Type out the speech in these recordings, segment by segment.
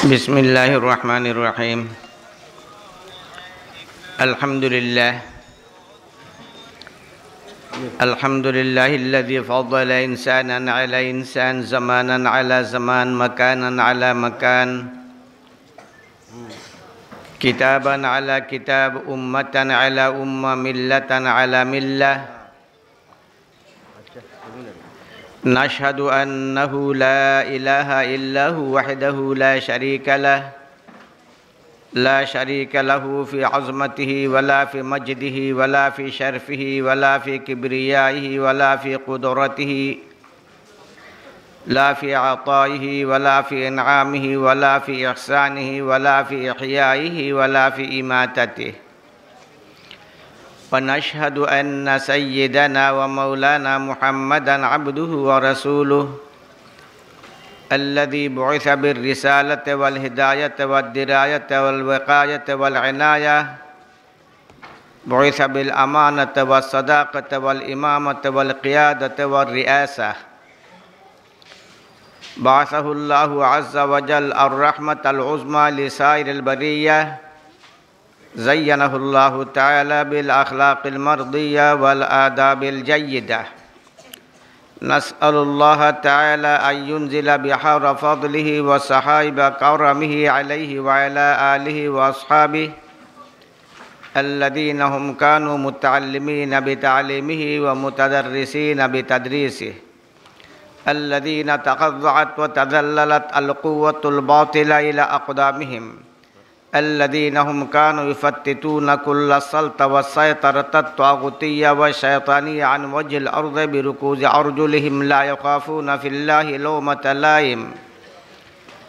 بسم الله الرحمن الرحيم الحمد لله الذي فضل إنسانا على إنسان زمانا على زمان مكانا على مكان كتابا على كتاب أمة على أمة ملة على ملة نشهد أنه لا إله إلا هو وحده لا شريك له في عظمته ولا في مجده ولا في شرفه ولا في كبريائه ولا في قدرته لا في عطائه ولا في إنعامه ولا في إحسانه ولا في إحيائه ولا في إماتته ونشهد أن سيدنا ومولانا محمدًا عبده ورسوله الذي بعث بالرسالة والهداية والدراية والوقاية والعناية بعث بالأمانة والصداقة والإمامة والقيادة والرئاسة بعثه الله عز وجل الرحمة العظمى لسائر البرية زينه الله تعالى بالأخلاق المرضية والآداب الجيدة نسأل الله تعالى أن ينزل بحر فضله وسحائب كرمه عليه وعلى آله وأصحابه الذين هم كانوا متعلمين بتعليمه ومتدرسين بتدريسه الذين تخضعت وتذللت القوة الباطلة إلى أقدامهم الذين هم كانوا يفتتون كل السلطة والسيطرة الطاغوتية والشيطانية عن وجه الأرض بركوز أرجلهم لا يخافون في الله لومة لائم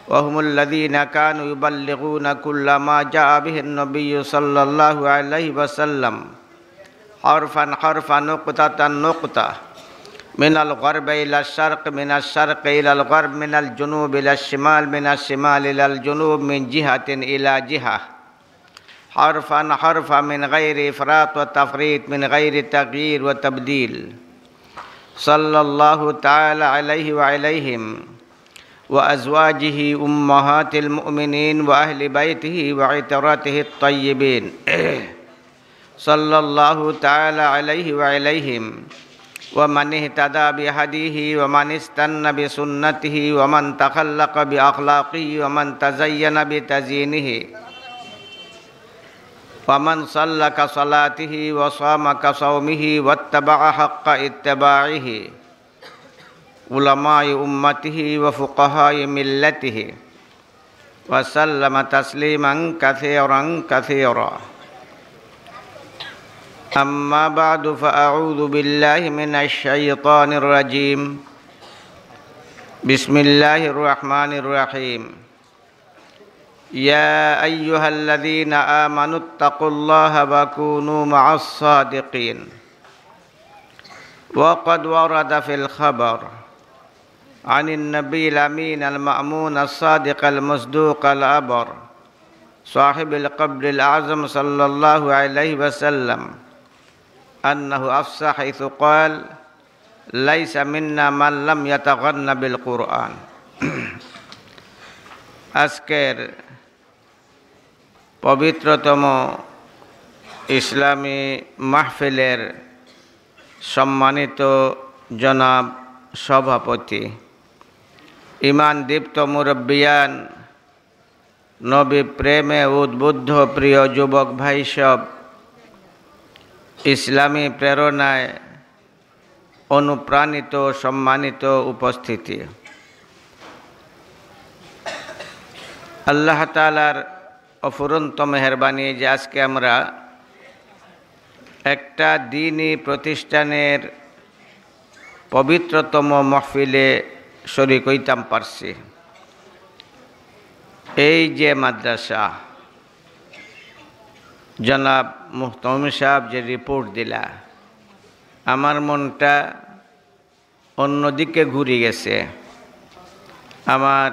وهم الذين كانوا يبلغون كل ما جاء به النبي صلى الله عليه وسلم حرفا نقطة نقطة من الغرب إلى الشرق من الشرق إلى الغرب من الجنوب إلى الشمال من الشمال إلى الجنوب من جهة إلى جهة حرفا من غير إفراط وتفريط من غير تغيير وتبديل صلى الله تعالى عليه وعليهم وأزواجه أمهات المؤمنين وأهل بيته وعترته الطيبين صلى الله تعالى عليه وعليهم ومن اهتدى بهديه ومن استنى بسنته ومن تخلق بأخلاقه ومن تزين بتزيينه ومن صلى كصلاته وصام كصومه واتبع حق اتباعه علماء أمته وفقهاء ملته وسلم تسليما كثيرا أما بعد فأعوذ بالله من الشيطان الرجيم بسم الله الرحمن الرحيم يا أيها الذين آمنوا اتقوا الله وكونوا مع الصادقين وقد ورد في الخبر عن النبي الأمين المأمون الصادق المصدوق الأبر صاحب القبر الأعظم صلى الله عليه وسلم أنه أفصح حيث قال ليس منا من لم يتغن بالقرآن আজকের পবিত্রতম ইসলামী মাহফিলের সম্মানিত জনাব সভাপতি ইমান দীপ্ত মুরব্বিয়ান নবী প্রেমে উদ্বুদ্ধ প্রিয় যুবক ভাই সব ইসলামী প্রেরণায় অনুপ্রাণিত সম্মানিত উপস্থিতি আল্লাহ তাআলার অফুরন্ত মেহেরবানি যে আজকে আমরা একটা দ্বীনি প্রতিষ্ঠানের পবিত্রতম মাহফিলে শরীক হইতাম পারছি। এই যে মাদ্রাসা জনাব মুহতামিম সাহেব যে রিপোর্ট দিলা আমার মনটা অন্যদিকে ঘুরে গেছে। আমার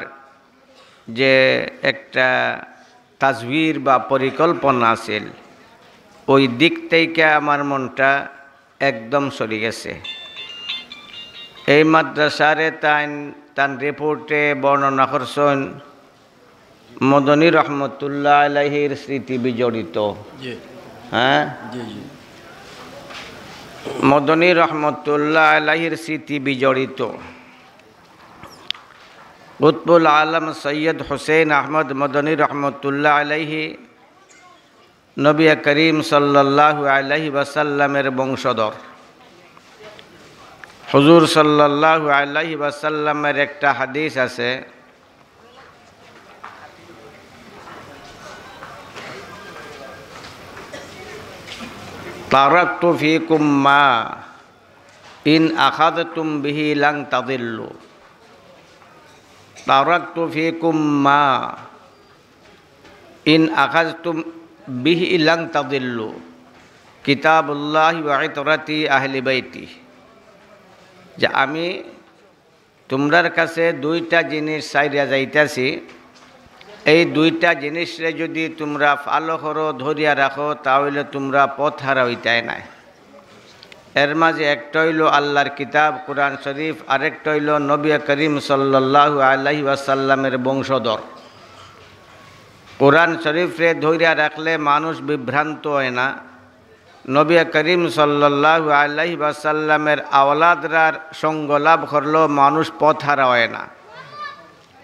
যে একটা তাজবির বা পরিকল্পনা আছিল ওই দিক থেকে আমার মনটা একদম সরে গেছে। এই মাদ্রাসারে তান রিপোর্টে বর্ণনা করছেন মদনী রহমতুল্লাহ আলাইহির স্মৃতি বিজড়িত। হ্যাঁ, মদনী রহমতুল্লাহ আলাইহির স্মৃতি বিজড়িত কুতবুল আলম সৈয়দ হুসেন আহমদ মদনী রহমতুল্লাহ আলাইহি নবী করিম সাল্লাল্লাহু আলাইহি ওয়াসাল্লামের বংশধর। হুজুর সাল্লাল্লাহু আলাইহি ওয়াসাল্লামের একটা হাদিস আছে, তারাকতু ফীকুম মা ইন আখাযতুম বিহি লান তাদিল্লু। তারাকতু ফীকুম মা ইন আখাযতুম বিহি লান তাদিল্লু কিতাবুল্লাহি ওয়া ইতরাতি আহলি বাইতি। যে আমি তোমরার কাছে দুইটা জিনিস চাইরা যাইতাছি, এই দুইটা জিনিসরে যদি তোমরা ফলো করো, ধরিয়া রাখো, তাহলে তোমরা পথ হারা হইতাই নাই। এর মাঝে একটা হইল আল্লাহর কিতাব কোরআন শরীফ, আরেকটা হইল নবী করিম সাল্লাল্লাহু আলাইহি ওয়াসাল্লামের বংশধর। কোরআন শরীফরে ধরিয়া রাখলে মানুষ বিভ্রান্ত হয় না, নবী করিম সাল্লাল্লাহু আলাইহি ওয়াসাল্লামের আওলাদরার সঙ্গ লাভ করলেও মানুষ পথ হারা হয় না।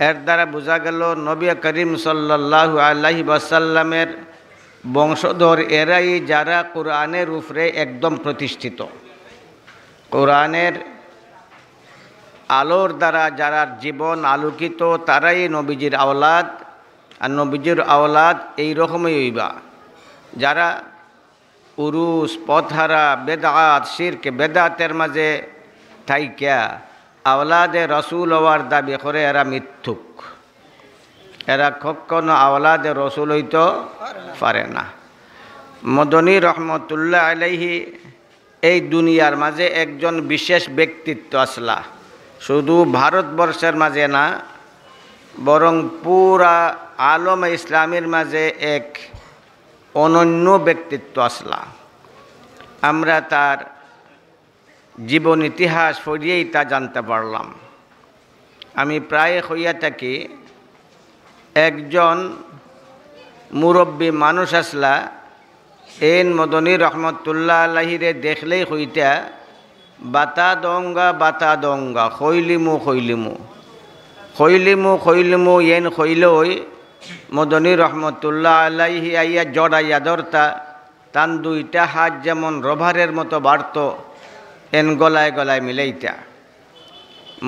এর দ্বারা বোঝা গেল নবী করিম সাল্লাল্লাহু আলাইহি ওয়াসাল্লামের বংশধর এরাই যারা কোরআনের উপরে একদম প্রতিষ্ঠিত, কোরআনের আলোর দ্বারা যারা জীবন আলোকিত, তারাই নবীজির আওলাদ। আর নবীজির আওলাদ এইরকমই হইবা যারা উরুস, পথহারা, বেদাত, শিরক বেদাতের মাঝে থাইকা আওলাদে রসুল হওয়ার দাবি করে, এরা মিথ্যুক, এরা কখনো আওলাদে রসুল হইতে পারে না। মদনী রহমতুল্লাহ আলাইহি এই দুনিয়ার মাঝে একজন বিশেষ ব্যক্তিত্ব আসলা, শুধু ভারতবর্ষের মাঝে না, বরং পুরা আলমে ইসলামের মাঝে এক অনন্য ব্যক্তিত্ব আসলা। আমরা তার জীবন ইতিহাস পড়িয়েই তা জানতে পারলাম। আমি প্রায় হইয়া থাকি, একজন মুরব্বী মানুষ আসলা, এন মদনী রহমতুল্লাহ আলাইহিরে দেখলেই হইতা বাতা দঙ্গা খৈলিমু খৈলিমু খৈলিমু খৈলিমু এন খৈলই মদনী রহমতুল্লাহ আলাইহি আইয়া জড়াইয়া ধরতা, তান দুইটা হাত যেমন রবারের মতো বাড়ত, এন গলায় গলায় মিলাইতা।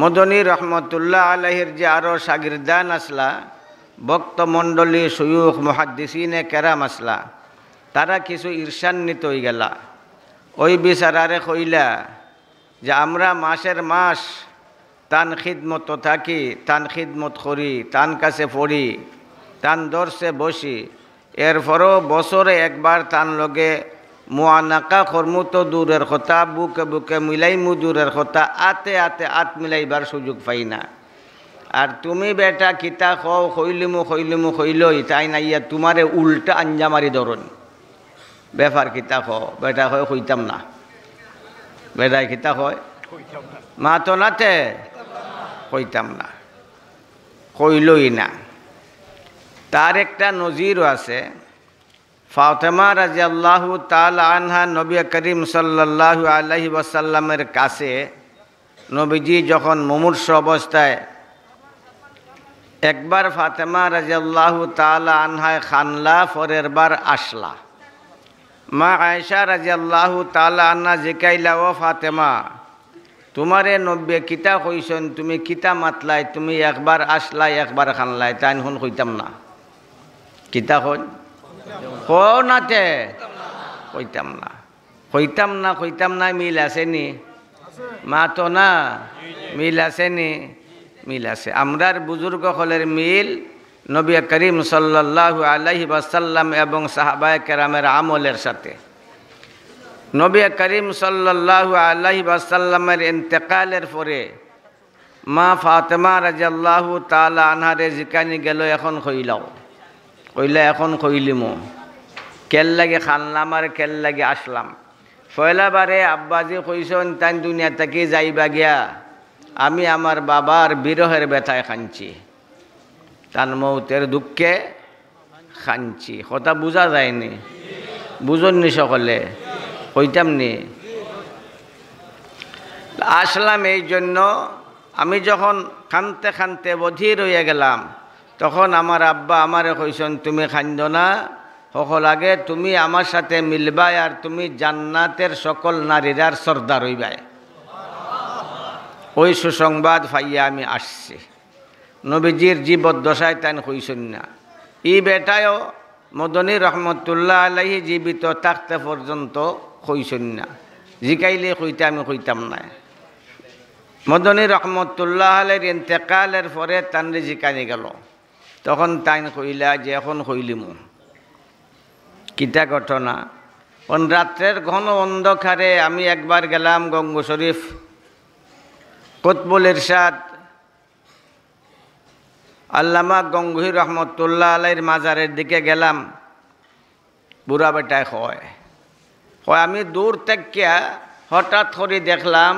মদনী রহমতুল্লাহ আলাইহির যে আরও শাগিরদান আসলা, ভক্তমণ্ডলী, শুয়ুখ, মুহাদ্দিসিনে কেরাম আসলা, তারা কিছু ঈর্ষান্বিত হয়ে গেলা। ওই বিচারারে কইলা যে আমরা মাসের মাস তান খিদমত থাকি, তান খিদমত করি, তান কাছে পড়ি, তান দর্শে বসি, এরপরও বছরে একবার তান লগে মুআনাকা কর্মু তো দূরের কথা, বুকে বুকে মিলাইমু দূরের কথা, আতে আতে আত মিলাইবার সুযোগ পাই না। আর তুমি বেটা কিতা খাও খইলিমু খইলিমু খইলই, তাই না ইয়া তোমারে উল্টা আঞ্জামারি ধরন। ব্যাপার কিতা খাও বেটা হয় কইতাম না, বেটাই কিতা হয় মা তো নাতে কইতাম না, কইলই না। তার একটা নজিরও আছে। ফাতেমা রাদিয়াল্লাহু তাআলা আনহা নবী করিম সাল্লাল্লাহু আলাইহি ওয়াসাল্লামের কাছে নবীজি যখন মুমূর্ষ অবস্থায়, একবার ফাতেমা রাদিয়াল্লাহু তাআলা আনহায় খানলা, পরের বার আসলা। মা আয়েশা রাদিয়াল্লাহু তাআলা আনহা জিকাইলা, ও ফাতেমা, তোমারে নব্বে কিতা কইছেন, তুমি কিতা মাতলাই, তুমি একবার আসলাই একবার খানলাই, তাই এখন কইতাম না। কিতা কই কো নাতে কইতাম না, কইতাম না, কইতাম না, মিল আছে নি? মা তো না, মিল আছে নি? মিল আছে। আমরার বুজুর্গ হলের মিল নবী করিম সাল্লাল্লাহু আলাইহি ওয়াসাল্লাম এবং সাহাবায়ে কেরামের আমলের সাথে। নবী করিম সাল্লাল্লাহু আলাইহি ওয়াসাল্লামের ইন্তেকালের পরে মা ফাতেমা রাদিয়াল্লাহু তাআলা আনহারে জিকানি গেল, এখন কইলাও, কইলা এখন কইলিমু, কেল লাগে খানলাম আর কেল লাগে আসলাম। পয়লা বারে আব্বাজি কইছেন তাই দুনিয়া থেকে যাইবা গিয়া, আমি আমার বাবার বিরহের ব্যথায় খানছি। তান মৌতের দুঃখে খাঞ্চি। কথা বোঝা যায়নি? বুঝননি সকলে? কইতাম নি? আসলাম এই জন্য, আমি যখন খানতে খানতে বধির হয়ে গেলাম, তখন আমার আব্বা আমারে কইছেন, তুমি খান্দ না, সকল আগে তুমি আমার সাথে মিলবাই, আর তুমি জান্নাতের সকল নারীরার সর্দার হইবাই। ওই সুসংবাদ পাইয়া আমি আসছি। নবীজির জীবদ্দশায় তাই কইছেন না। ই বেটায়ও মদনী রহমতুল্লাহ আলাইহি জীবিত থাকতে পর্যন্ত কইছেন না। জিকাইলে কইতে আমি কইতাম না। মদনী রহমতুল্লাহ আলাইহির ইন্তেকালের পরে তানরে জিকানি গেল, তখন তাই কইলা যে এখন কইলিমু কিতা ঘটনা। কোন রাত্রের ঘন অন্ধকারে আমি একবার গেলাম গঙ্গো শরীফ, কুতবুল ইরশাদ আল্লামা গঙ্গুহি রহমতুল্লাহ আলাইহির মাজারের দিকে গেলাম। বুড়া বেটায় কয় আমি দূর থেকে হঠাৎ করে দেখলাম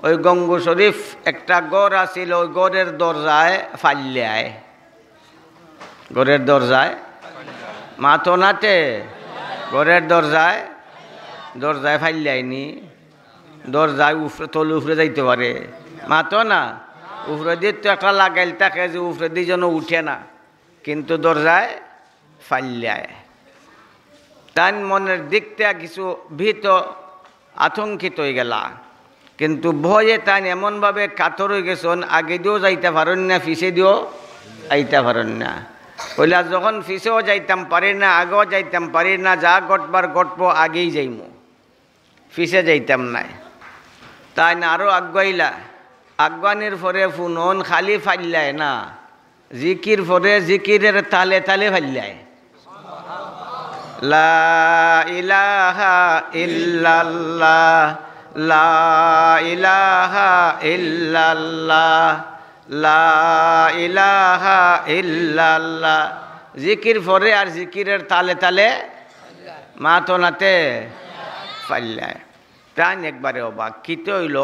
ওই গঙ্গু শরীফ একটা গড় আছিল, ওই গড়ের দরজায় ফাল্লায়, গড়ের দরজায় মাথো নাতে, গড়ের দরজায় ফাল্লায়নি, দরজায় উফরে তলু উফরে যাইতে পারে, মাথো না উফরে দিয়ে তো একটা লাগাইল থাকে যে উফরে দিয়ে যেন উঠে না, কিন্তু দরজায় ফাল্লায়। তার মনের দিক থেকে কিছু ভীত আতঙ্কিত হয়ে গেলা, কিন্তু ভয়ে তাই এমনভাবে কাতর হয়ে গেছেন, আগে দিয়েও যাইতে পারেন না, ফিসে দিয়েও আইতে পারেন না। কইলা যখন ফিসেও যাইতাম পারি না, আগেও যাইতাম পারি না, যা গটবার গটব আগেই যাইমু, ফিসে যাইতাম নাই। তাই না আরও আগুয়াইলা, আগুয়ানির পরে ফুনন খালি ফাইল্লায় না, জিকির পরে জিকিরের তালে তালে ফাইল্লায়। লা ইলাহা ইল্লাল্লাহ, লা ইলাহা ইল্লাল্লাহ, লা ইলাহা ইল্লাল্লাহ। জিকির পরে আর জিকিরের তালে তালে মাথো নাতে ফাইল্লায়। তাই একবারে অবাক কিতে হইল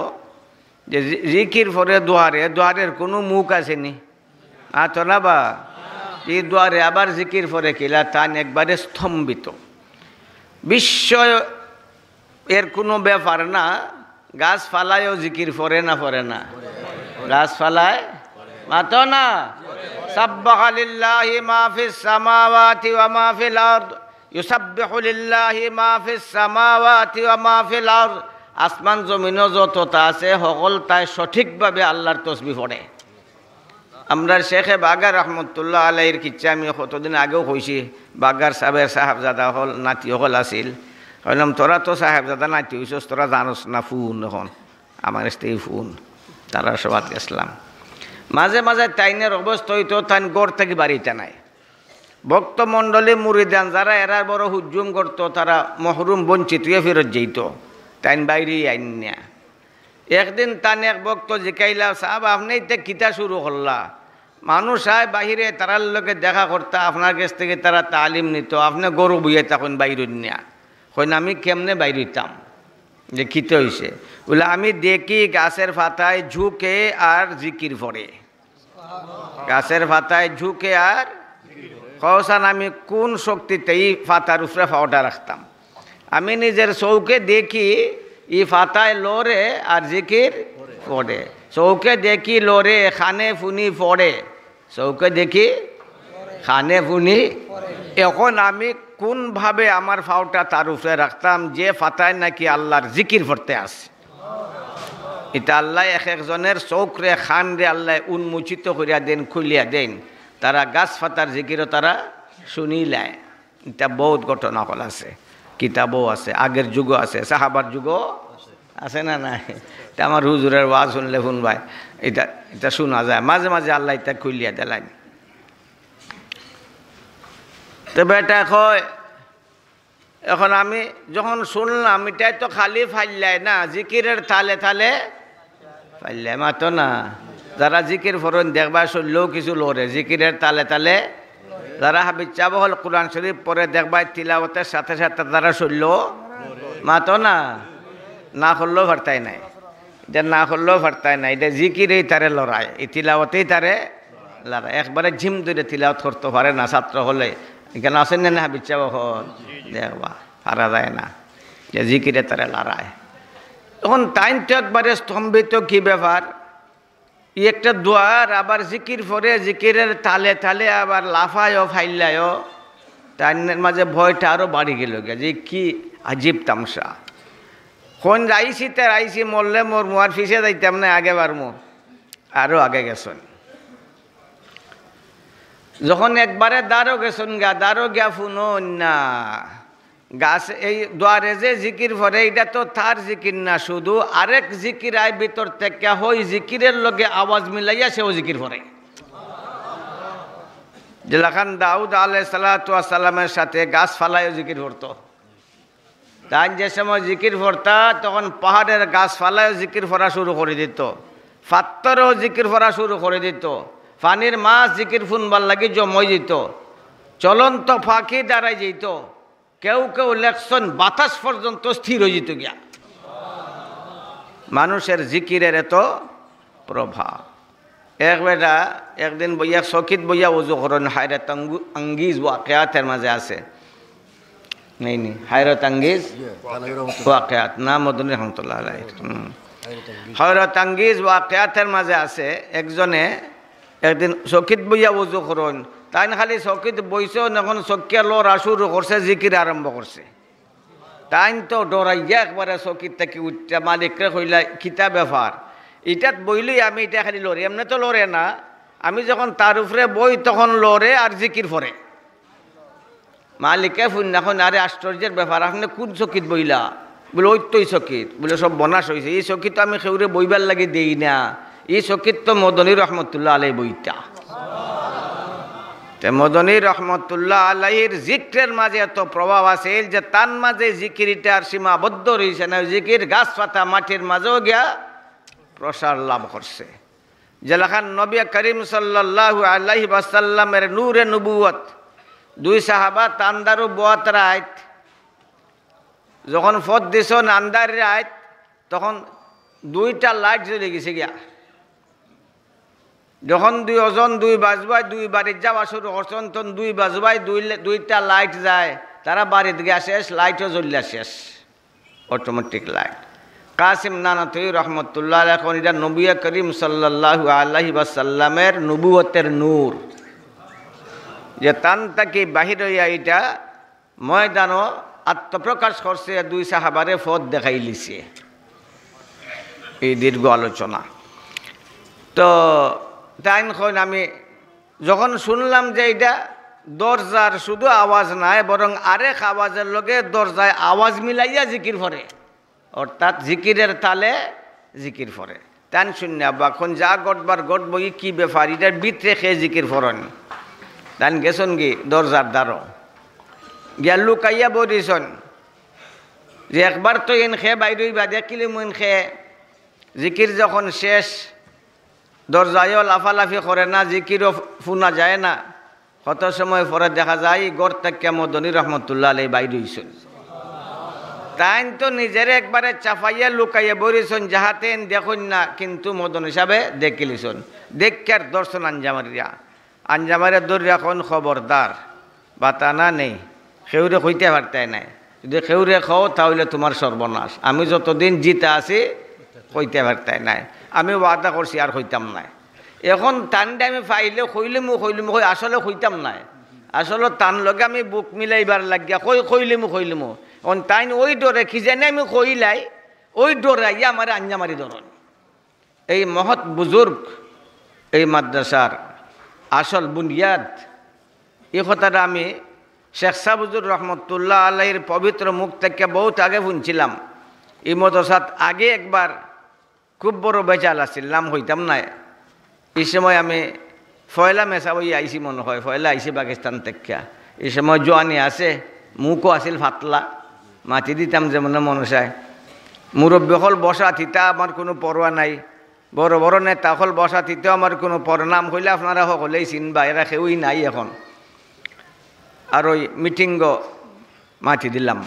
যে জিকির পরে দোয়ারের কোনো মুখ আসেনি, মাথো না বা এই দোয়ারে আবার জিকির পরে কিলা, তান একবারে স্তম্ভিত। বিশ্ব এর কোনো ব্যাপার না, গাছ ফালায়ও জিকির পরে না, পরে না, গাছ ফালায় মাতো না। সাব্বাহা লিল্লাহি মা ফিস সামাওয়াতি ওয়া মা ফিল আরদ, ইউসাব্বিহু লিল্লাহি মা ফিস সামাওয়াতি ওয়া মা ফিল আরদ। আসমান জমিনও যতটা আছে সকল তাই সঠিকভাবে আল্লাহর তসবিহ পড়ে। আমরা শেখে বাগার রহমতুল্লাহ আলাইহির কিচ্ছা আমি কতদিন আগেও কইছি, বাগার সাহেবের সাহেবজাদা হল নাতি হল আছিল। কইলাম তোরা তো সাহেবজাদা নাতি হইছস, তোরা জানোস না ফোন এখন আমার এই ফোন, তারা সবাত গেছিলাম। মাঝে মাঝে তাইনের অবস্থা হইতো তাইন গড় থেকে বাড়িতে নাই। ভক্তমণ্ডলী মুরিদান যারা এরার বড় হুজুম করতো, তারা মহরুম বঞ্চিত হয়ে ফেরত যেত, তাইন বাইরে আইন না। একদিন তান এক ভক্ত জিকাইলা, সাহেব আপনি তে কিতা শুরু করলা? মানুষ আয় বাহিরে তারার লোকে দেখা করতা, আপনার কাছ থেকে তারা তালিম নিত, আপনি গরু বইয়ে তখন বাইরে নিয়া। কইন আমি কেমনে বাইর হইতাম, যে খিতে হয়েছে বলে আমি দেখি গাছের পাতায় ঝুঁকে আর জিকির পড়ে, গাছের পাতায় ঝুঁকে আর কৌসান আমি কোন শক্তিতে এই পাতার উপরে পাওয়াটা রাখতাম। আমি নিজের চৌকে দেখি ই পাতায় লড়ে আর জিকির পড়ে, চৌকে দেখি লড়ে খানে ফুনি পড়ে, চৌকে দেখি খানে ফুনি। এখন আমি কোনভাবে আমার ফাওটা তার উপরে রাখতাম যে ফাতায় নাকি আল্লাহর জিকির পড়তে আসে। এটা আল্লাহ এক একজনের চৌকরে খান রে আল্লাহ উন্মোচিত করিয়া দেন, খুলিয়া দেন, তারা গাছ ফাতার জিকিরও তারা শুনিলায়। এটা বহুত ঘটনা হল আছে, কিতাবও আছে, আগের যুগও আছে, সাহাবার যুগও আছে না নাই? এটা আমার হুজুরের ওয়াজ শুনলে শুনবাই, এটা এটা শোনা যায় মাঝে মাঝে, আল্লাহ এটা খুলিয়া দিলেন। তো বেটা কয় এখন আমি যখন শুনলাম এটাই তো খালি ফাইল্লায় না, জিকিরের তালে তালে ফাইল্লায় মাতো না। যারা জিকির ফরন দেখবা শুনলেও কিছু লড়ে, জিকিরের তালে তালে। যারা হাবিচ্ছা বহল কোরআন শরীফ পরে দেখবাই তিলাওয়াতের সাথে সাথে তারা শুনলেও মাতো না, না করলেও ভারতাই নাই। এটা না করলেও ভারতাই নাই, এটা জিকিরেই তারে লড়ায়, এই তিলাওয়াতেই তারে লড়ায় একবারে ঝিম ধরে তিলাওয়াত করতে পারে না ছাত্র হলে এখানে আসেন না না বিচ্ছা দেখবা হারা যায় না যে জিকিরে তারা লড়ায় তখন টাইম তো একবারে স্তম্ভিত কি ব্যাপার একটা দোয়ার আবার জিকির পরে জিকিরের তালে তালে আবার লাফায়ও ফাইল্লায়ও তার মাঝে ভয়টা আরও বাড়ি গেল যে কি আজীব তামসা কোন রাইছি তার আইসি মরলে মোর মুয়ার ফিসে যাইতাম না আগে বারমো আরও আগে গেছেন যখন একবারে দাঁড়ো গেছেন দাঁড়ো গিয়া ফুনো না গাছ এই দ্বারে যে জিকির ভরে এটা তো তার জিকির না শুধু আরেক জিকির আয় ভিতর থেকে হই জিকিরের লগে আওয়াজ মিলাইয়া সেও জিকির ভরে যেলাখান দাউদ আলাইহিস সালাতু ওয়াস সালামের সাথে গাছ ফালাইও জিকির ভরতো তাই যে সময় জিকির ভরতা তখন পাহাড়ের গাছ ফালাইও জিকির ভরা শুরু করে দিত ফাত্তরও জিকির ভরা শুরু করে দিত পানির মাছ জিকির ফুনবার লাগি জমই যেত চলন্ত ফাঁকি দাঁড়াই যেত কেউ কেউ লেকশন বাতাস পর্যন্ত স্থির হয়ে যেত গিয়া মানুষের জিকিরের এত প্রভাব এক বেটা একদিন বইয়া চকিত বইয়া উজু করেন হায়রাত আঙ্গিজ ওয়াকিয়াতের মাঝে আছে নেই নি হায়রাত আঙ্গিজ ওয়াকিয়াত না মদনী রহমতুল্লাহ আলাইহি হায়রাত আঙ্গিজ ওয়াকিয়াতের মাঝে আছে একজনে একদিন চকিত বইয়া উজু করেন তাই খালি চকিত বইছেও এখন চকিয়া লড়া শুরু করছে জিকির আরম্ভ করছে তাই তো ডরাইয়া একবারে চকিত থেকে উঠটা মালিকরে কইলা কিতা ব্যাপার এটাত বইলেই আমি এটা খালি লড়ে এমনি তো লড়ে না আমি যখন তার উপরে বই তখন লড়ে আর জিকির পরে মালিকে ফুন্নাখন আরে আশ্চর্যের ব্যাপার আপনি কোন চকিত বইলা বলে ওই তো এই চকিত বলে সব বনাস হয়েছে এই চকিত আমি সেউরে বইবার লাগে দেই না এই চকিত তো মদনী রহমতুল্লাহ আলাই বইটা মদনী রহমতুল্লাহ আলাইহির জিক্রের মাঝে এত প্রভাব আছে যে তার মাঝে জিকিরটা আর সীমাবদ্ধ রয়েছে না জিকির গাছ পাতা মাটির মাঝেও গিয়া প্রসার লাভ করছে যেলাখান নবী করিম সাল্লাল্লাহু আলাইহি ওয়াসাল্লামের নূরে নবুয়ত দুই সাহাবা তান্দারু বোয়াত রাত যখন ফত দিছন আন্দার রাত তখন দুইটা লাইট জ্বলে গেছে গিয়া যখন দুই বাজবাই দুই বাড়ির যাওয়া শুরু করছেন তখন দুই বাজবাই দুইটা লাইট যায় তারা বাড়িতে গিয়া শেষ লাইটও জ্বলিয়া শেষ অটোমেটিক লাইট কাসিম নানাতুই রহমতুল্লাহ এখন এটা নবী করিম সাল্লাল্লাহু আলাইহি ওয়াসাল্লামের নবুয়তের নূর যে তান তাকে বাহির হইয়া এটা ময়দানও আত্মপ্রকাশ করছে দুই সাহাবারে ফত দেখাই লিছে এই দীর্ঘ আলোচনা তো তাই আমি যখন শুনলাম যে এটা দরজার শুধু আওয়াজ নাই বরং আরেক আওয়াজের লগে দরজায় আওয়াজ মিলাইয়া জিকির ভরে অর্থাৎ জিকিরের তালে জিকির ফরে তান শূন্য বাখন যা গটবার গট বই কি ব্যাপার এটার ভিতরে খেয়ে জিকির ফরন তান গেছন কি দরজার দ্বারো গিয়া লুকাইয়া বরিছন যে একবার তো এন খেয়ে বাইরই বা দেখিলে মুন খেয়ে জিকির যখন শেষ দরজায়ও লাফালাফি করে না জিকিরও ফুনা যায় না কত সময় পরে দেখা যায় গড় থেকে মদনী রহমতুল্লাহ আলাই বাইর হইছেন তাই তো নিজের একবারে চাপাইয়া লুকাইয়া বরিছন যাহাতে দেখুন না কিন্তু মদন হিসাবে দেখিলিছন দেখার দর্শন আঞ্জামারিয়া দৌড় এখন খবরদার বাতানা নেই সেউরে হইতে পারতাই নাই যদি সেউরে খাও তাহলে তোমার সর্বনাশ আমি যতদিন জিতা আছি হইতে পারতাই নাই আমি ওয়াদা করছি আর হইতাম নাই এখন টানটা আমি পাইলে কইলিমু আসলে হইতাম নাই আসলে টান লগে আমি বুক মিলাইবার লাগিয়া কইলিমু অন তাইন ওই ডরে কি জানি আমি কইলাই ওই ডরাইয়া আমার আঞ্জামারি ধরন এই মহৎ বুজুর্গ এই মাদ্রাসার আসল বুনিয়াদ এই কথাটা আমি শেখ সাবুজুর রহমতুল্লাহ আলাইহির পবিত্র মুখ থেকে বহুত আগে শুনছিলাম এই মাদ্রাসাত আগে একবার খুব বড় বেচাল আছিল নাম হইতাম নাই এই সময় আমি ফয়লা মেসা বই আইসি মনে হয় ফয়লা আইসি পাকিস্তান থেকে এই সময় জোয়ানি আছে মুখও আছিল ফাতলা মাটি দিতাম যেমন মনে চায় মুরব্বী হল বসা থিতা আমার কোনো পরোয়া নাই বড় বড় নেতা হল বসা থিতেও আমার কোনো নাম হইলে আপনারা সকলেই চিনবা এরা কেউই নাই এখন আর ওই মিটিংও মাটি দিলাম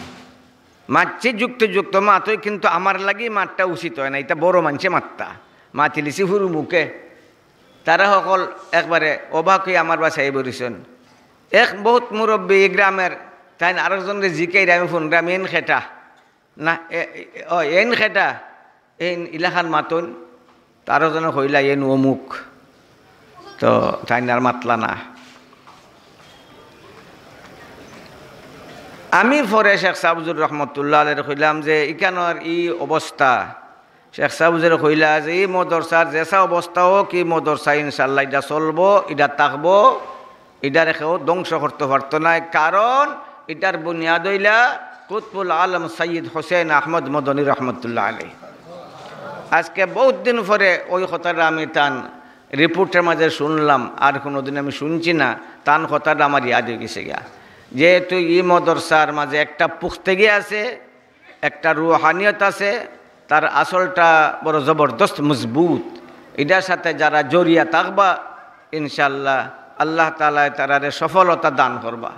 মাতছি যুক্ত মাতই কিন্তু আমার লাগি মাঠটা উচিত হয় না এটা বড় মানছে মাতটা মাতি লিছি হুরু মুখে তারা সকল একবারে অবাক হয়ে আমার বাসায় বলিছেন। এক বহুত মুরব্বী এই গ্রামের, তাই আরেকজনের জিকাইরা আমি ফোন গ্রাম এন খেটা না এন খেটা এন ইলাখান মাতুন, তারও যেন হইলা এন অমুক, তো তাই আর মাতলা না। আমি পরে শেখ সাবজুর রহমতুল্লাহ আলের কইলাম যে ইকানোর ই অবস্থা, শেখ সাবজুর কইলা যে এই মদরসার যেসা অবস্থা হোক এই মদরসা ইনশাল্লাহ এটা চলবো, এটা থাকবো, এটা রেখেও ধ্বংস করতে পারতো না, কারণ এটার বুনিয়াদ হইলা কুতবুল আলম সৈয়দ হোসেন আহমদ মদনী রহমতুল্লাহ আলী। আজকে বহুত দিন পরে ওই কথাটা আমি তান রিপোর্টের মাঝে শুনলাম, আর কোনোদিন আমি শুনছি না, তান কথাটা আমার ইয়াদ হয়ে গেছে গিয়া। যেহেতু ই মদরসার মাঝে একটা পুখতেগি আছে, একটা রুহানিয়ত আছে, তার আসলটা বড় জবরদস্ত মজবুত, এটার সাথে যারা জড়িয়া থাকবা ইনশাল্লাহ আল্লাহ তাআলা তারারে সফলতা দান করবা।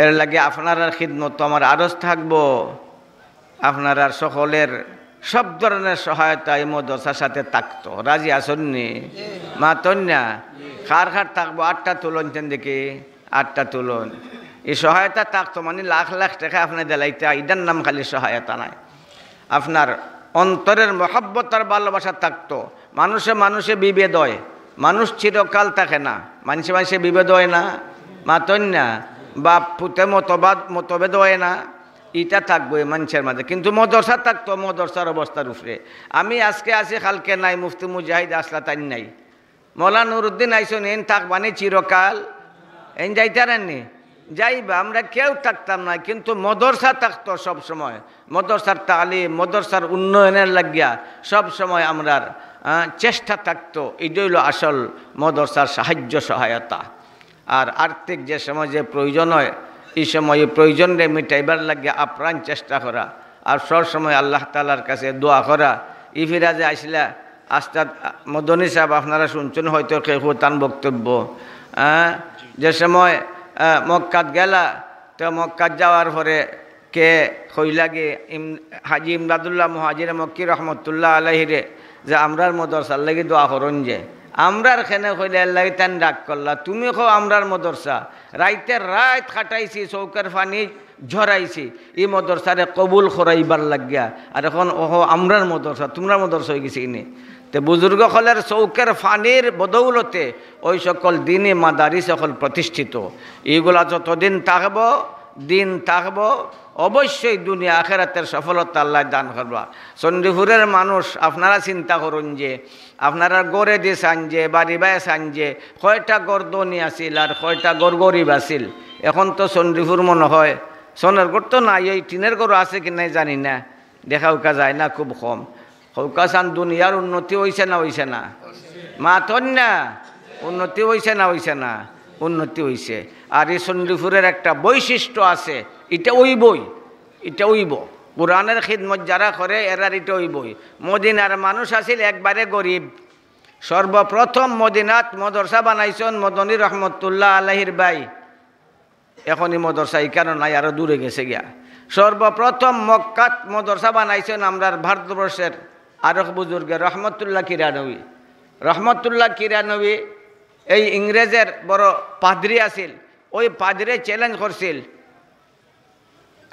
এর লাগে আপনার খিদমত আমার আরজ থাকবো, আপনার সকলের সব ধরনের সহায়তা এই মদরসার সাথে থাকতো। রাজি আসননি মা তন্যা? খার খার থাকবো, 8টা তুলন তেন দেখি, 8টা তুলন, এই সহায়তা থাকতো, মানে লাখ লাখ টাকা আপনার দেলাইতে, এটার নাম খালি সহায়তা নাই, আপনার অন্তরের মহব্বত আর ভালোবাসা থাকতো। মানুষে মানুষে বিভেদ হয়, মানুষ চিরকাল থাকে না, মানুষে মানুষে বিভেদ হয় না মা তন্যা, বাপ পুতে মতভেদ হয় না, এটা থাকবো এই মানুষের মাঝে, কিন্তু মদরসা থাকতো, মদরসার অবস্থার উপরে। আমি আজকে আছি কালকে নাই, মুফতি মুজাহিদ আসলা তাই নাই, মৌলা নুরুদ্দিন আইসন এন থাকবানি চিরকাল, এন যাইতারেননি যাইবা, আমরা কেউ থাকতাম না, কিন্তু মদরসা থাকতো সব সময়, মদরসার তালিম মদরসার উন্নয়নের লাগিয়া সব সময় আমরার চেষ্টা থাকতো। এটাই হলো আসল মদরসার সাহায্য সহায়তা। আর আর্থিক যে সময় যে প্রয়োজন হয়, এই সময় প্রয়োজনরে মিটাইবার লাগিয়া আপ্রাণ চেষ্টা করা, আর সব সময় আল্লাহ তাআলার কাছে দোয়া করা। ই ফিরাজে আসলা আস্তাদ মদনী সাহেব আপনারা শুনছেন হয়তো কেউ তান বক্তব্য, যে সময় মক্কাত গেলা, তো মক্কাত যাওয়ার পরে কে কইলাগে হাজি ইমদাদুল্লাহ মুহাজির মক্কি রহমতুল্লাহ আলাইহিরে যে আমরার মদরসার লাগি দোয়া করুন, যে আমরার খেনে কইলে আল্লাহ তান ডাক করলা, তুমি কো আমরার মদরসা, রাইতের রাত খাটাইছি, চৌকার পানি ঝরাইছি, এই মদরসারে কবুল করাইবার লাগিয়া, আর এখন ওহো আমরার মদরসা, তোমরা মদরসা হয়ে গেছি ইনি। তো বুজুর্গ হলের চৌকের ফানির বদৌলতে ওই সকল দিনই মাদারি সকল প্রতিষ্ঠিত। এইগুলা যতদিন থাকব, দিন থাকব, অবশ্যই দুনিয়া আখেরাতের সফলতা আল্লাহ দান করবা। চণ্ডীপুরের মানুষ আপনারা চিন্তা করুন, যে আপনারা গড়ে দিয়ে চান, যে বাড়ি বাই চান, যে কয়টা গড় ধনী আছিল আর কয়টা গড় গরিব আছিল। এখন তো চণ্ডীপুর মনে হয় সোনার গড় তো নাই, এই টিনের গড় আছে কি নাই জানি না, দেখা উকা যায় না, খুব কম। হৌকাসান দুনিয়ার উন্নতি হয়েছে না হয়েছে না মা তন্যা? উন্নতি হয়েছে না হয়েছে না? উন্নতি হয়েছে। আর এই চণ্ডীপুরের একটা বৈশিষ্ট্য আছে, এটা ওই বই, এটা ওই বই কোরআনের খিদমত যারা করে এরার এটা ওই বই। মদিনার মানুষ আছিল একবারে গরিব, সর্বপ্রথম মদিনাত মদরসা বানাইছেন মদনী রহমতুল্লাহ আলাইহির ভাই, এখনই মদরসা এখানে নাই, আরো দূরে গেছে গিয়া। সর্বপ্রথম মক্কাত মদরসা বানাইছেন আমরার ভারতবর্ষের আরক বুজুর্গে রহমতুল্লাহ কিরানবী। রহমতুল্লাহ কিরানবী এই ইংরেজের বড় পাদ্রী আছিল, ওই পাদ্রী চ্যালেঞ্জ করছিল,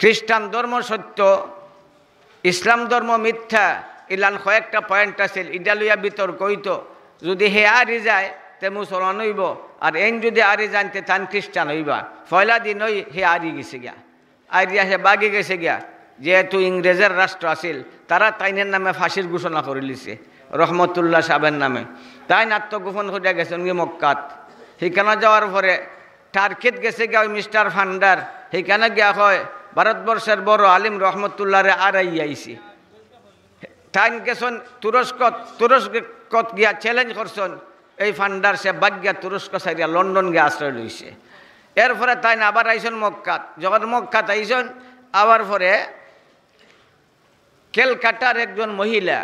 খ্রিস্টান ধর্ম সত্য, ইসলাম ধর্ম মিথ্যা, ইলান কয়েকটা পয়েন্ট আছিল, ইডা লইয়া বিতর্ক হইত। যদি হে আরি যায় তে মুসলমান হইব, আর এন যদি আরি জানতে তান খ্রিস্টান হইবা। পয়লা দিন ওই হে আরি গেছে গিয়া, আরিয়া সে বাগি গেছে গিয়া। যেহেতু ইংরেজের রাষ্ট্র আছিল, তারা তাইনের নামে ফাঁসির ঘোষণা করে লিছে রহমতুল্লাহ সাহেবের নামে। তাই আত্মগোপন হইয়া গেছেন গিয়ে মক্কাত। সেখানে যাওয়ার পরে টার্কিত গেছে গিয়া ওই মিস্টার ফান্ডার, সেখানে গিয়া হয় ভারতবর্ষের বড় আলিম রহমতুল্লাহরে আড়াই আইছি। তাই গেছেন তুরস্কত গিয়া চ্যালেঞ্জ করছেন, এই ফান্ডার সে বাগ্যা তুরস্ক সাইডিয়া লন্ডন গিয়ে আশ্রয় লইছে। এরপরে তাই আবার আইসন মক্কাত। যখন মক্কাত আইসন আবার পরে ক্যালকাটার একজন মহিলা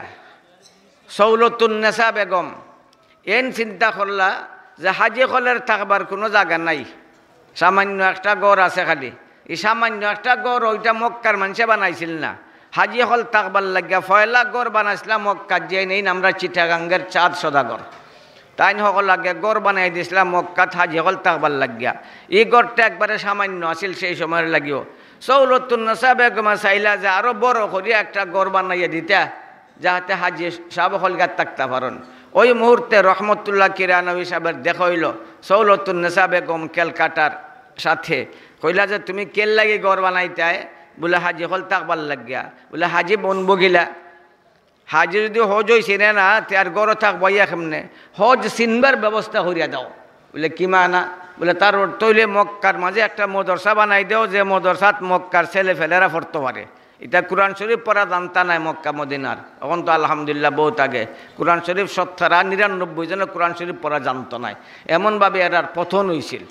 সৌলতুন্নেসা বেগম এন চিন্তা করলা যে হাজি হলের থাকবার কোনো জায়গা নাই, সামান্য একটা গড় আছে খালি। এই সামান্য একটা গড় ওইটা মক্কার মানুষে বানাইছিল না, হাজি হল থাকবার লাগিয়া পয়লা গড় বানাইছিলাম মক্কার, যে নেই আমরা চিটাগাঙ্গের চাঁদ সদাগর। তাই সকল লাগে গড় বানাই দিছিলাম মক্কাত হাজি হল থাকবার লাগিয়া। এই গড়টা একবারে সামান্য আছিল সেই সময়ের লাগিও। সৌলতুন্নেসা বেগমা চাইলা যে আরো বড় করিয়া একটা গড় বানাইয়া দিতা যাহাতে হাজি সাহেব হলগাত থাকতে পারেন। ওই মুহূর্তে রহমতুল্লাহ কিরানবী সাহেবের দেখা হইল সৌলতুন্নেসা বেগম ক্যালকাটার সাথে। কইলা যে তুমি কেল লাগি গড় বানাইতায়? বলে হাজি হল থাকবার লাগিয়া। বলে হাজি বনবো গিলা, হাজি যদি হজ হয়েছে না তে আর গড় থাকবো ইয়া কেমনে? হজ চিনবার ব্যবস্থা করিয়া দাও। বলে কি মানা? বলে তার তৈলে মক্কার মাঝে একটা মদরসা বানাই দেও যে মদরসাত মক্কার ছেলে ফেলেরা পড়তে পারে। এটা কোরআন শরীফ পড়া জানতা নাই মক্কা মদিনার, এখন তো আলহামদুলিল্লাহ বহুত আগে। কোরআন শরীফ 99 জনে কোরআন শরীফ পড়া জানতো নাই, এমনভাবে এরার পথন হয়েছিল।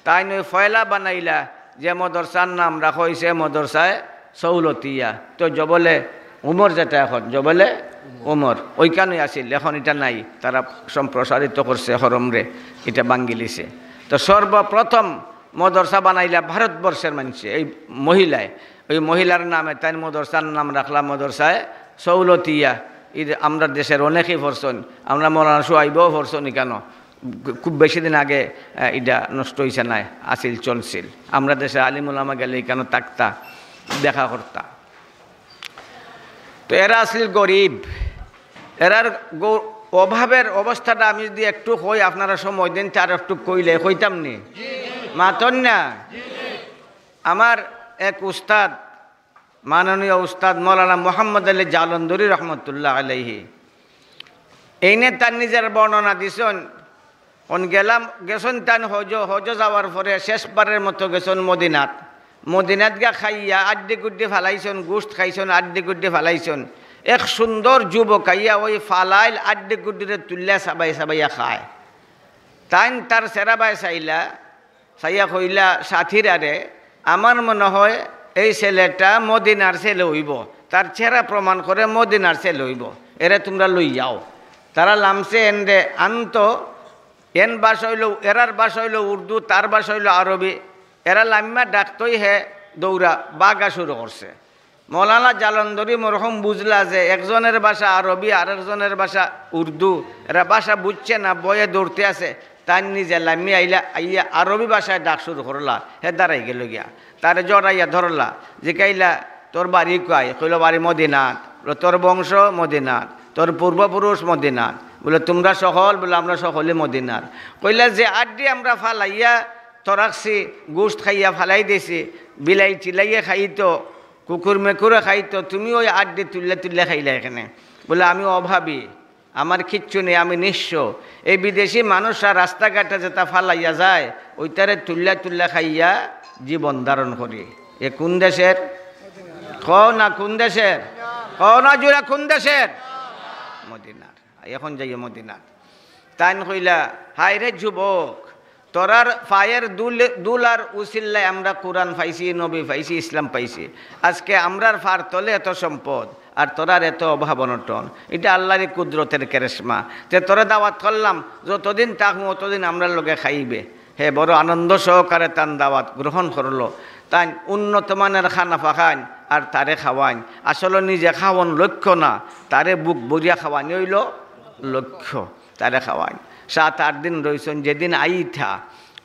তাই নয় ফয়লা বানাইলা যে মদরসার নাম রাখা হয়েছে মদরসায় সৌলতিয়া। তো জবলে উমর যেটা এখন জবলে উমর ওইখানেই আসিল, এখন এটা নাই, তারা সম্প্রসারিত করছে হরমরে, এটা বাঙ্গিলিছে। তো সর্বপ্রথম মদরসা বানাইলা ভারতবর্ষের মানুষে এই মহিলায়, ওই মহিলার নামে তাই মদরসার নাম রাখলাম মদরসায় সৌলতিয়া। ঈদ আমরা দেশের অনেকেই পড়ছেন, আমরা মৌলানা সুহাইবও পড়ছেন। কেন খুব বেশি দিন আগে এটা নষ্ট হয়েছে নাই, আসিল চলছিল। আমরা দেশে আলিম উলামা গেলে কেন তাকতা দেখা করতা। তো এরা আসিল গরিব, এরার অভাবের অবস্থাটা আমি যদি একটু কই আপনারা সময় দিন তার একটু কইলে কইতাম নি মাতন না। আমার এক উস্তাদ মাননীয় উস্তাদ মৌলানা মোহাম্মদ আলী জালন্দরি রহমতুল্লাহ আলাইহি এইনে তার নিজের বর্ণনা দিছেন। গেছেন তান হজ যাওয়ার পরে শেষবারের মতো গেছেন মদিনাত। মদিনাত গা খাইয়া আড্ডি গুড্ডি ফালাইছেন, গোস্ত খাইছেন, আড্ডি গুড্ডি ফালাইছেন। এক সুন্দর যুবক আইয়া ওই ফালাইল আড্ডি গুড্ডিরে তুললা সাবাই সাবাইয়া খায়। তাই তার সেরাবাই চাইয়া কইলা সাথীর আরে আমার মনে হয় এই ছেলেটা মদিনার ছেলে হইব, তার চেহারা প্রমাণ করে মদিনার ছেলে হইব, এরা তোমরা লই যাও। তারা লামছে এনরে আনত। এন বাস হইল এরার বাস হইল উর্দু, তার বাস হইল আরবি। এরা লাম্মা ডাকতই হে দৌড়া বাগা শুরু করছে। মৌলানা জালন্দরি মরহম বুঝলা যে একজনের ভাষা আরবি আর একজনের ভাষা উর্দু, এরা ভাষা বুঝছে না, বয়ে দৌড়তে আছে। তার নিজে লাম্মি আইয়া আরবি ভাষায় ডাক শুরু করলা। হে দাঁড়াই গেল গিয়া, তারে জড়াইয়া ধরলা, জিকাইলা তোর বাড়ি কয়? কইল বাড়ি মদিনাত। তোর বংশ মদিনাত, তোর পূর্বপুরুষ মদিনাত। বলে তোমরা সকল? বলে আমরা সকলে মদিনার। কইলা যে আড্ডি আমরা ফালাইয়া তরাকছি, গোস্ত খাইয়া ফালাই দিছি, বিলাই চিলাইয়া খাইতো, কুকুর মেকুরে খাইতো, তুমি ওই আড্ডি তুললে তুললে খাইলা এখানে? বলে আমি অভাবী, আমার কিচ্ছু নেই, আমি নিঃস্ব। এই বিদেশি মানুষরা রাস্তাঘাটে যেটা ফালাইয়া যায় ওইটারে তুললা তুললা খাইয়া জীবন ধারণ করি। এ কোন দেশের? কও না কোন দেশের? কও না জুড়া কোন দেশের? মদিনার। এখন যাই মদিনার। তাই কইলা হাই রে যুবক, তোরার পায়ের দুলার উসিল্লায় আমরা কোরআন পাইছি, নবী পাইছি, ইসলাম পাইছি। আজকে আমরার ফার তলে এত সম্পদ আর তোরার এত অভাব অনটন, এটা আল্লাহরই কুদরতের কেরেশমা। যে তোরা দাওয়াত করলাম, যতদিন থাকবো অতদিন আমরা লোকে খাইবে। হে বড় আনন্দ সহকারে তান দাওয়াত গ্রহণ করলো। তাই উন্নত মানের খানা ফাখান আর তারে খাওয়ান। আসলে নিজে খাওয়ান লক্ষ্য না, তারে বুক বরিয়া খাওয়ানি হইল লক্ষ্য। তারে খাওয়ান 7-8 দিন রয়েছেন। যেদিন আইথা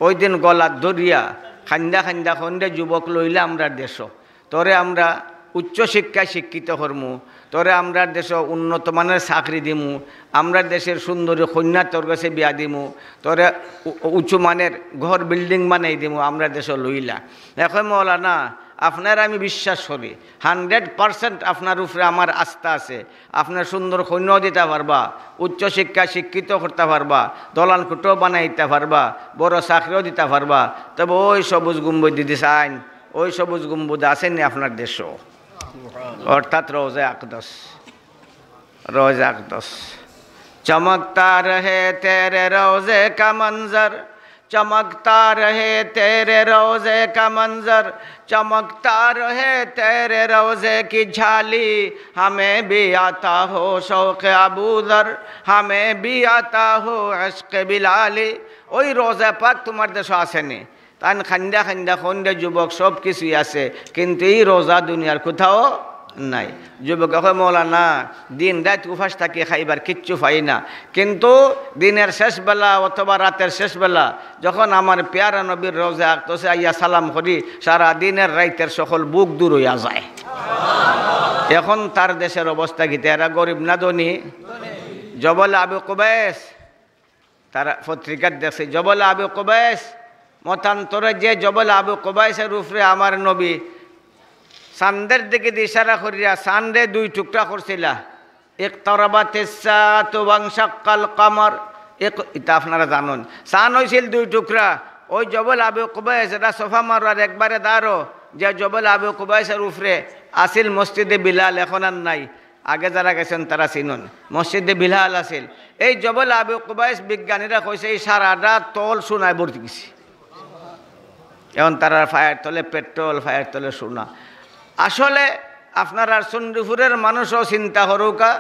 ওই দিন গলার দরিয়া খান্দা খান্দা খন্দে যুবক লইলে আমরা দেশ, তোরে আমরা উচ্চশিক্ষায় শিক্ষিত করমু, তোরে আমরা দেশ উন্নত মানের চাকরি দিমু, আমরা দেশের সুন্দরী কন্যা তোর কাছে বিয়া দিমু, তোরে উঁচু মানের ঘর বিল্ডিং বানাই দিমু, আমরা দেশ লইলা। এখন মৌলানা আপনার আমি বিশ্বাস করি 100% আপনার উপরে আমার আস্থা আছে। আপনার সুন্দর কন্যাও দিতে পারবা, উচ্চশিক্ষা শিক্ষিত করতে পারবা, দলান কুটো বানাইতে পারবা, বড় চাকরিও দিতে পারবা। তবে ওই সবুজ গম্বুজ দিতে চান, ওই সবুজ গম্বুজ আসেননি আপনার দেশও, অর্থাৎ রোজা আকদস। রোজা আকদস চমকতা রহে তেরে রোজে কা মঞ্জর, चमकता रहे तेरे रोज़े का मंजर, चमकता रहे तेरे रोज़े की झाली। हमें भी आता हो शौक़ अबूदर, हमें भी आता हो इश्क़ बिलाली। ওই রোজা পাক তোমার দেশে আসেনি। তাই খান্দা খান্দা খন্দে যুবক সব কিছুই আছে, কিন্তু এই রোজা দুনিয়ার কোথাও নাই। যুবক হয় মৌলানা দিন রাত উপাস থাকি খাইবার কিচ্ছু পাই না, কিন্তু দিনের শেষ বেলা অথবা রাতের শেষ বেলা যখন আমার পেয়ারা নবীর রোজা আঁকতেছে আইয়া সালাম করি, সারা দিনের রাইতের সকল বুক দূর হইয়া যায়। এখন তার দেশের অবস্থা কি? এরা গরিব না ধনী? জবল আবু কুবাইস, তারা পত্রিকার দেখছে জবল আবু কুবাইস মতান্তরে যে জবল আবু কুবাইসের উপরে আমার নবী চান্দের দিকে ইশারা করিয়া চান্দে দুই টুকরা করছিলা, ইকতারাবাতিস সাআতু ওয়ানশাক্কাল কমর, এটা আপনারা জানুন। চান হয়েছিল দুই টুকরা। ওই জবল আবু কুবাইস এটা সোফা মারার একবারে দাঁড়ো, যে জবল আবু কুবাইসের উপরে আসিল মসজিদে বিলাল, এখন আর নাই, আগে যারা গেছেন তারা চিনুন, মসজিদে বিলাল আসিল। এই জবল আবু কুবাইস বিজ্ঞানীরা কইছে এই সারাটা তল সোনায় ভর্তি গেছে। এখন তারা ফায়ার তলে পেট্রোল, ফায়ার তলে সোনা। আসলে আপনারা চন্দ্রপুরের মানুষও চিন্তা করুকা,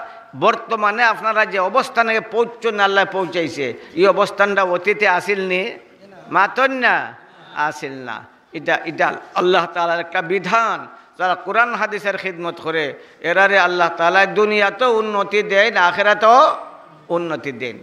বর্তমানে আপনারা যে অবস্থানে পৌঁছন আল্লাহ পৌঁছাইছে, এই অবস্থানটা অতীতে আসিল নি? মাতন না, আসিল না। এটা আল্লাহ তাআলার একটা বিধান। যারা কোরআন হাদিসের খিদমত করে এরারে আল্লাহ তাআলা দুনিয়াতেও উন্নতি দেন, আখিরাতেও উন্নতি দেন।